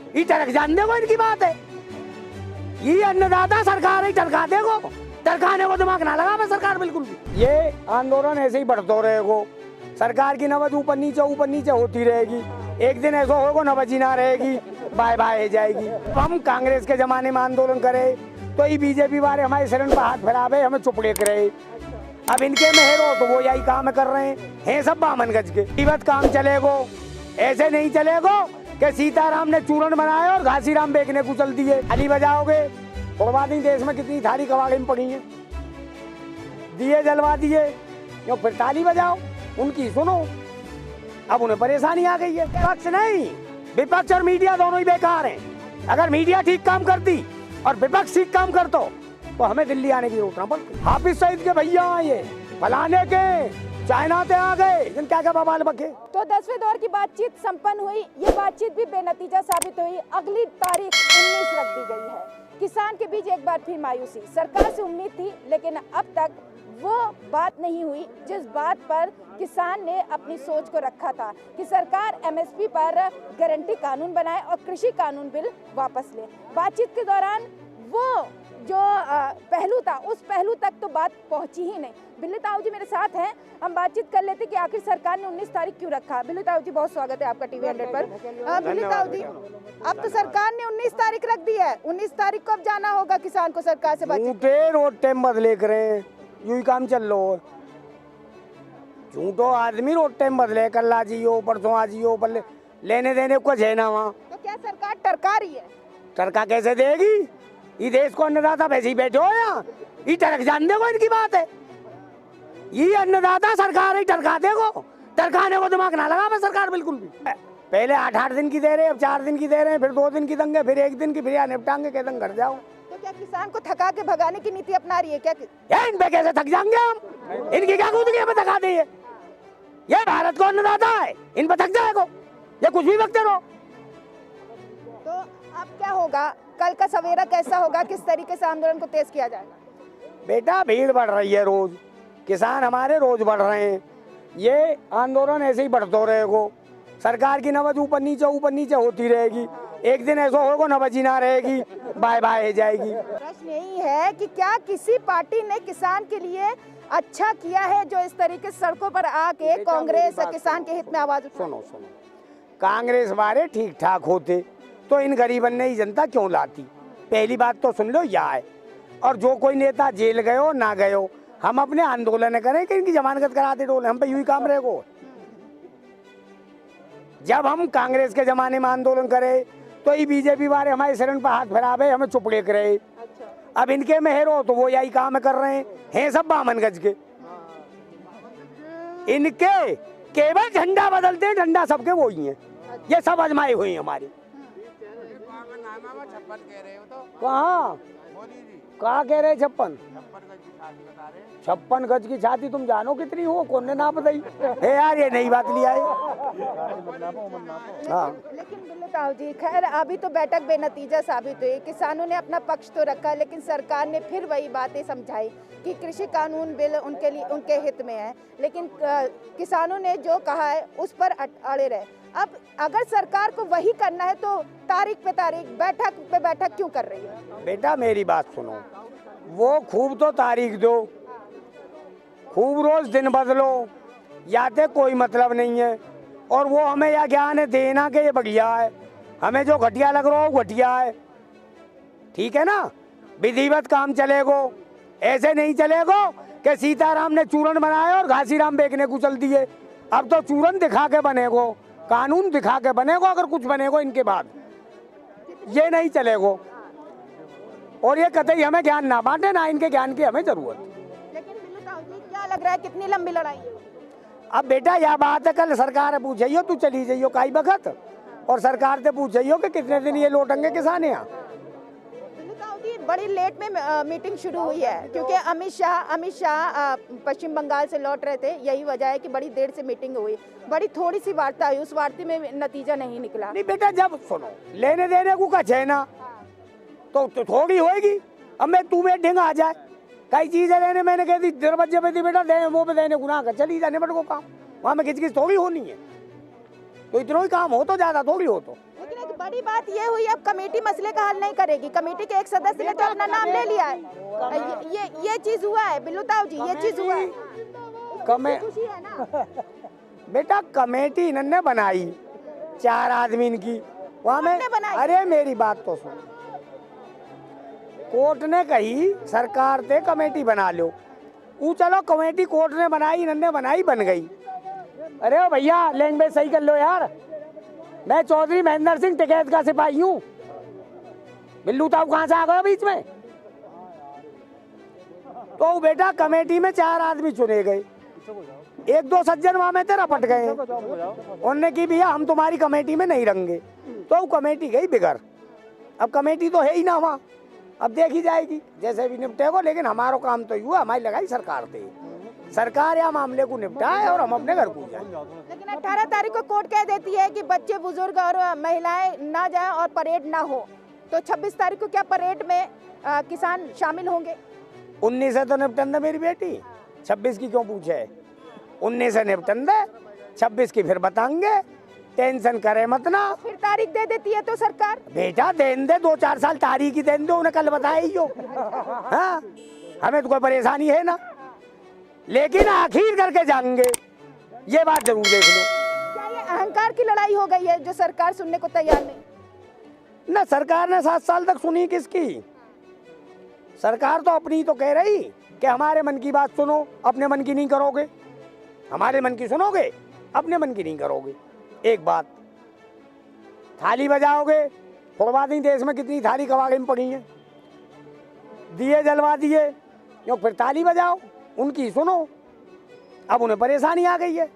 ये टरक जान देखो, इनकी बात है। ये अन्नदाता सरकार है, टरका देखो, टरकाने को दिमाग ना लगा सरकार बिल्कुल भी। ये आंदोलन ऐसे ही बढ़ते रहेगा, सरकार की नवज ऊपर नीचे होती रहेगी। एक दिन ऐसा होगा नवजी ना रहेगी, बाय बाय हो जाएगी। हम कांग्रेस के जमाने में आंदोलन करे तो ये बीजेपी वाले हमारे शरण पर हाथ फैलावे, हमें चुप लेकर रहे। अब इनके में हेरो तो वो यही काम कर रहे हैं सब बामन गज के। जीवत काम चलेगो, ऐसे नहीं चलेगो कि सीताराम ने चूरण बनाया और घासीराम बेचने को चल दिए। थाली बजाओगे, बर्बादी देश में कितनी थाली कबाड़ी में पड़ी है, दिए जलवा दिए, क्यों फिर ताली बजाओ, उनकी सुनो। अब उन्हें परेशानी आ गई है। पक्ष नहीं, विपक्ष और मीडिया दोनों ही बेकार हैं। अगर मीडिया ठीक काम करती और विपक्ष ठीक काम करतो तो हमें दिल्ली आने की जरूरत ना पड़ती। हाफिज सईद के भैया ये फलाने के चाइना से आ गए, क्या क्या बवाल बके। तो 10वें दौर की बातचीत संपन्न हुई। ये बातचीत भी बेनतीजा साबित हुई। अगली तारीख 19 रख दी गई है। किसान के बीच एक बार फिर मायूसी। सरकार से उम्मीद थी, लेकिन अब तक वो बात नहीं हुई जिस बात पर किसान ने अपनी सोच को रखा था कि सरकार एमएसपी पर गारंटी कानून बनाए और कृषि कानून बिल वापस ले। बातचीत के दौरान वो जो पहलू था, उस पहलू तक तो बात पहुंची ही नहीं। बिल्लू ताऊ जी मेरे साथ हैं, हम बातचीत कर लेते कि आखिर सरकार ने 19 तारीख क्यों रखा। बिल्लू ताऊ जी बहुत स्वागत है आपका टीवी 100 पर। बिल्लू ताऊ जी, अब तो सरकार ने 19 तारीख रख दी है, 19 तारीख को अब जाना होगा किसान को सरकार से बातचीत। रोड टाइम बदले करे, यू ही काम चल लो। झूठो आदमी रोड टाइम बदले, कल आ जियो परसों आ जियो, पर लेने देने को है ना वहाँ। तो क्या सरकार टरका रही है? टरका कैसे देगी? ये देश को अन्नदाता वैसे ही बैठे हो यहाँ, ये टरक जान देखो, इनकी बात है। ये अन्नदाता सरकार है, टरका देखो, टरकाने को दिमाग ना लगा सरकार बिल्कुल भी। पहले 8-8 दिन की दे रहे, अब 4 दिन की दे रहे हैं, फिर 2 दिन की देंगे, फिर 1 दिन की, फिर यहाँ निपटांगे, कह देंगे घर जाओ। तो क्या किसान को थका के भगाने की नीति अपना रही है क्या? इन पे कैसे थक जाएंगे हम? इनकी क्या कूद के थका दी है? ये भारत को अन्नदाता है, इन पे थक जाएगा, ये कुछ भी वक्त रहो। तो अब क्या होगा, कल का सवेरा कैसा होगा, किस तरीके से आंदोलन को तेज किया जाएगा? बेटा भीड़ बढ़ रही है रोज, किसान हमारे रोज बढ़ रहे हैं। ये आंदोलन ऐसे ही बढ़ते रहेगा, सरकार की नवज ऊपर नीचे होती रहेगी। एक दिन ऐसा होगा नवजी ना रहेगी, बाय बाय हो जाएगी। प्रश्न यही है कि क्या किसी पार्टी ने किसान के लिए अच्छा किया है जो इस तरीके से सड़कों पर आके कांग्रेस किसान के हित में आवाज उठाए? सुनो, कांग्रेस वाले ठीक ठाक होते तो इन गरीबन ने ही जनता क्यों लाती? पहली बात तो सुन लो यह है। और जो कोई नेता जेल गयो ना गयो, हम अपने आंदोलन करें कि इनकी जमानत कराते डोले, हम पे यूं ही काम रहेगो। जब हम कांग्रेस के जमाने में आंदोलन करे तो ये बीजेपी वाले हमारे शरण पर हाथ फैलावे, हमें चुप लेकर रहे। अब इनके में हेरो तो वो यही काम कर रहे हैं सब बामन गज के। इनके केवल झंडा बदलते हैं, झंडा सबके वो ही है। ये सब आजमाई हुई हमारी। कहाँ कहाँ कह रहे 56 गज की छाती? तुम जानो कितनी हो, कौन ने नाप दी है यार? ये नई बात लिया है। हाँ, लेकिन बिल्लू ताऊ जी, खैर अभी तो बैठक बेनतीजा साबित हुई। किसानों ने अपना पक्ष तो रखा, लेकिन सरकार ने फिर वही बातें समझाई कि कृषि कानून बिल उनके लिए, उनके हित में है। लेकिन किसानों ने जो कहा है उस पर अड़े रहे। अब अगर सरकार को वही करना है तो तारीख पे तारीख, बैठक पे बैठक क्यों कर रही है? बेटा मेरी बात सुनो, वो खूब तो तारीख दो, खूब रोज दिन बदलो, याते कोई मतलब नहीं है। और वो हमें या ज्ञान है देना के ये बढ़िया है, हमें जो घटिया लग रहा हो घटिया है, ठीक है ना? विधिवत काम चलेगो, ऐसे नहीं चलेगो कि सीताराम ने चूरण बनाया और घासीराम बेचने को चल दिए। अब तो चूरण दिखा के बनेगो, कानून दिखा के बनेगो, अगर कुछ बनेगो इनके बाद, ये नहीं चलेगो। और ये कतई हमें ज्ञान ना बांटे, ना इनके ज्ञान की हमें जरूरत। लेकिन बिल्लू ताऊ जी, क्या लग रहा है कितनी लंबी लड़ाई है? अब बेटा यह बात है, कल सरकार पूछियो तू चली जाइयो काई बखत, और सरकार से पूछियो कि कितने दिन ये लौटेंगे किसान यहाँ। बिल्लू ताऊ जी, बड़ी लेट में मीटिंग शुरू हुई है क्योंकि अमित शाह पश्चिम बंगाल से लौट रहे थे। यही वजह है कि बड़ी देर से मीटिंग हुई, बड़ी थोड़ी सी वार्ता हुई, उस वार्ता में नतीजा नहीं निकला। नहीं बेटा, जब सुनो लेने देने को कछ है ना तो थोड़ी होगी। अब मैं तुम्हें ढिंग आ जाए कई चीजें लेने, मैंने कह दी दरवाजे पे थी बेटा दे, वो पे देने गुनाह कर चली जाने बट को काम, वहाँ में किच थोड़ी होनी है। तो इतना ही काम हो तो ज्यादा थोड़ी हो। तो लेकिन एक बड़ी बात ये हुई, अब कमेटी मसले का हल नहीं करेगी। कमेटी के एक सदस्य ने तो अपना नाम ले लिया है। ये चीज हुआ है बिल्लू ताऊ जी, ये चीज हुआ है। खुशी है ना बेटा, कमेटी इन्होंने बनाई 4 आदमी की, वहाँ में अरे मेरी बात तो सुन, कोर्ट ने कही सरकार से कमेटी बना लो, वो चलो कमेटी कोर्ट ने बनाई, इन्होंने बनाई, बन गई। अरे ओ भैया लैंग्वेज सही कर लो यार, मैं चौधरी महेंद्र सिंह टिकैत का सिपाही हूँ, बिल्लू ताऊ कहाँ से आ गए बीच में? तो बेटा कमेटी में 4 आदमी चुने गए, 1-2 सज्जन वहां में तेरा पट गए, उन्होंने की भैया हम तुम्हारी कमेटी में नहीं रहेंगे, तो कमेटी गई बिगड़। अब कमेटी तो है ही ना वहाँ, अब देखी जाएगी जैसे भी निपटेगा, लेकिन हमारा काम तो हुआ, हमारी लगाई सरकार थे, सरकार या मामले को निपटाए और हम अपने घर को जाए। लेकिन 18 तारीख को कोर्ट कह देती है कि बच्चे, बुजुर्ग और महिलाएं ना जाएं और परेड ना हो, तो 26 तारीख को क्या परेड में किसान शामिल होंगे? 19 से तो निपटन दे मेरी बेटी, 26 की क्यों पूछे? 19 से निपटन दे, 26 की फिर बताएंगे, टेंशन करे मत ना। फिर तारीख दे देती है तो सरकार? बेटा देन दे, 2-4 साल तारीख ही देन दो, उन्हें कल बताया ही हो। हाँ, हमें तो कोई परेशानी है ना, लेकिन आखिर करके जाएंगे, ये बात जरूर देख लो। क्या ये अहंकार की लड़ाई हो गई है जो सरकार सुनने को तैयार नहीं? ना सरकार ने 7 साल तक सुनी किसकी? सरकार तो अपनी तो कह रही कि हमारे मन की बात सुनो, अपने मन की नहीं करोगे, हमारे मन की सुनोगे, अपने मन की नहीं करोगे। एक बात, थाली बजाओगे, फुड़वा दी, देश में कितनी थाली कबाड़े में पड़ी हैं, दिए जलवा दिए, यो फिर ताली बजाओ, उनकी सुनो। अब उन्हें परेशानी आ गई है।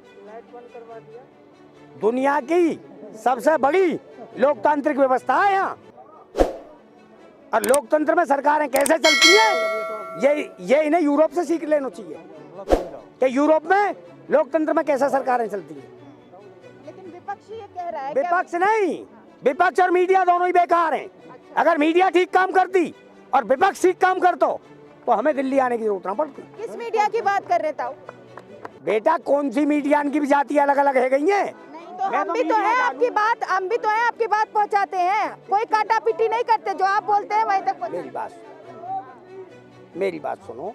दुनिया की सबसे बड़ी लोकतांत्रिक व्यवस्था है यहाँ, और लोकतंत्र में सरकारें कैसे चलती है, ये इन्हें यूरोप से सीख लेना चाहिए कि यूरोप में लोकतंत्र में कैसे सरकारें चलती है। लेकिन विपक्ष ये कह रहा है, विपक्ष नहीं, विपक्ष और मीडिया दोनों ही बेकार हैं। अगर मीडिया ठीक काम करती और विपक्ष ठीक काम करता तो हमें दिल्ली आने की जरूरत ना पड़ती। किस मीडिया की बात कर रहे ताऊ? बेटा कौन सी मीडिया की भी जाति अलग अलग है गई है। तो हम भी तो है आपकी बात, हम भी तो है आपकी बात पहुंचाते हैं, कोई काटा पीटी नहीं करते, जो आप बोलते हैं वहीं तक। मेरी बात सुनो,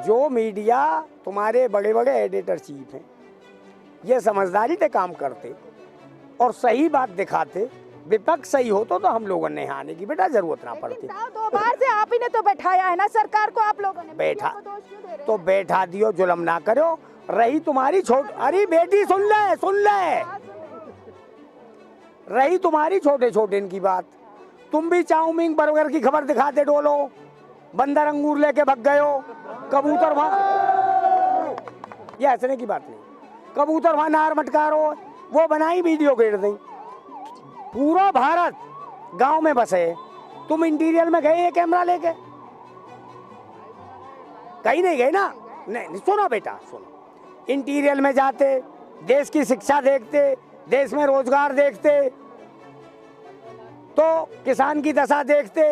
जो मीडिया तुम्हारे बड़े बड़े एडिटर चीफ हैं, ये समझदारी से काम करते और सही बात दिखाते, विपक्ष सही हो तो हम लोगों ने आने की बेटा जरूरत ना पड़ती। 2 बार से आप ही ने तो बैठाया है ना सरकार को, आप लोगों ने बैठा तो बैठा दियो, जुल्म ना करो। रही तुम्हारी अरे बेटी सुन ले, रही तुम्हारी छोटे छोटे इनकी बात, तुम भी चाउमीन बर्गर की खबर दिखाते डोलो, बंदर अंगूर लेके भग गए हो, कबूतर वहां, ये हंसने की बात नहीं, कबूतर वहां नार मटकारो, वो बनाई वीडियो घेर दी। पूरा भारत गांव में बसे, तुम इंटीरियर में गए कैमरा लेके? कहीं नहीं गए ना। नहीं सुनो बेटा सुनो, इंटीरियर में जाते, देश की शिक्षा देखते, देश में रोजगार देखते, तो किसान की दशा देखते,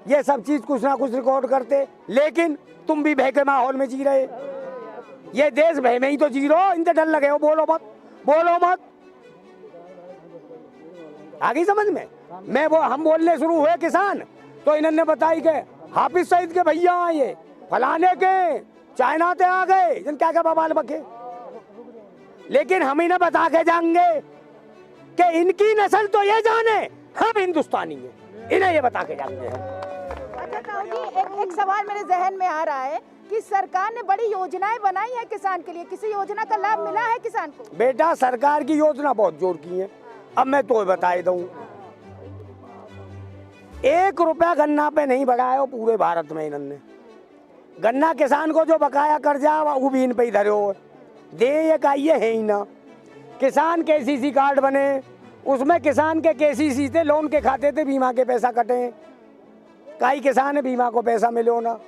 ये सब चीज कुछ ना कुछ रिकॉर्ड करते। लेकिन तुम भी भय के माहौल में जी रहे, ये देश भय में ही तो जी रहे हो, इनसे डर लगे हो, बोलो मत। आगे समझ में हम बोलने शुरू हुए किसान, तो इन्होंने बताई के हाफिज सईद के भैया आए, फलाने के चाइना से आ गए, क्या क्या बवाल बके। लेकिन हम इन्हें बता के जाएंगे कि इनकी नस्ल तो ये जाने हम हिंदुस्तानी हैं, इन्हें ये बता के जाएंगे। अच्छा ताऊ जी, एक सवाल मेरे जहन में आ रहा है कि सरकार ने बड़ी योजनाएं बनाई है किसान के लिए, किसी योजना का लाभ मिला है किसान को? बेटा सरकार की योजना बहुत जोर की है, अब मैं तो बताई दूं, 1 रुपया गन्ना पे नहीं बढ़ाया पूरे भारत में इन्होंने। गन्ना किसान को जो बकाया कर्जा वो भी इन पे ही धरे हो, दे ये का ये है ही ना। किसान केसीसी कार्ड बने, उसमें किसान के केसीसी थे, लोन के खाते थे, बीमा के पैसा कटे, कई किसान है बीमा को पैसा मिलो ना।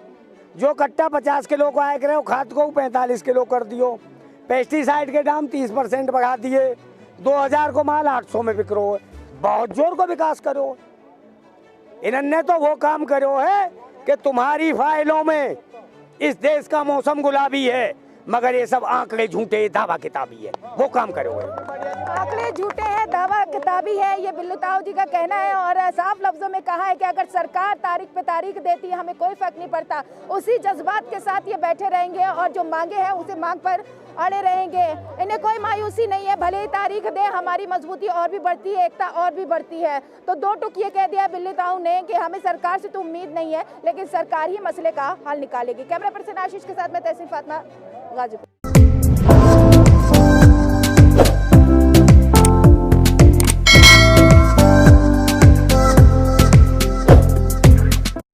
जो कट्टा 50 किलो को आए करे, खाद को 45 किलो कर दियो, पेस्टिसाइड के दाम 30% बढ़ा दिए, 2000 को माल 800 में बिक रहा है। बहुत जोर को विकास करो, इन्होंने तो वो काम करो है कि तुम्हारी फाइलों में इस देश का मौसम गुलाबी है, मगर ये सब आंकड़े झूठे दावा किताबी है, वो काम करो। आंकड़े झूठे हैं, दावा किताबी है, ये बिल्लू ताऊ जी का कहना है। और साफ लफ्जों में कहा है कि अगर सरकार तारीख पे तारीख देती है हमें कोई फर्क नहीं पड़ता, उसी जज्बात के साथ ये बैठे रहेंगे और जो मांगे हैं उसे मांग पर अड़े रहेंगे। इन्हें कोई मायूसी नहीं है, भले ही तारीख दे, हमारी मजबूती और भी बढ़ती है, एकता और भी बढ़ती है। तो दो टुक ये कह दिया बिल्लू ताऊ ने कि हमें सरकार से तो उम्मीद नहीं है, लेकिन सरकार ही मसले का हल निकालेगी। कैमरा पर्सन आशीष के साथ मैं तहसीन फातिमा, गाजीपुर।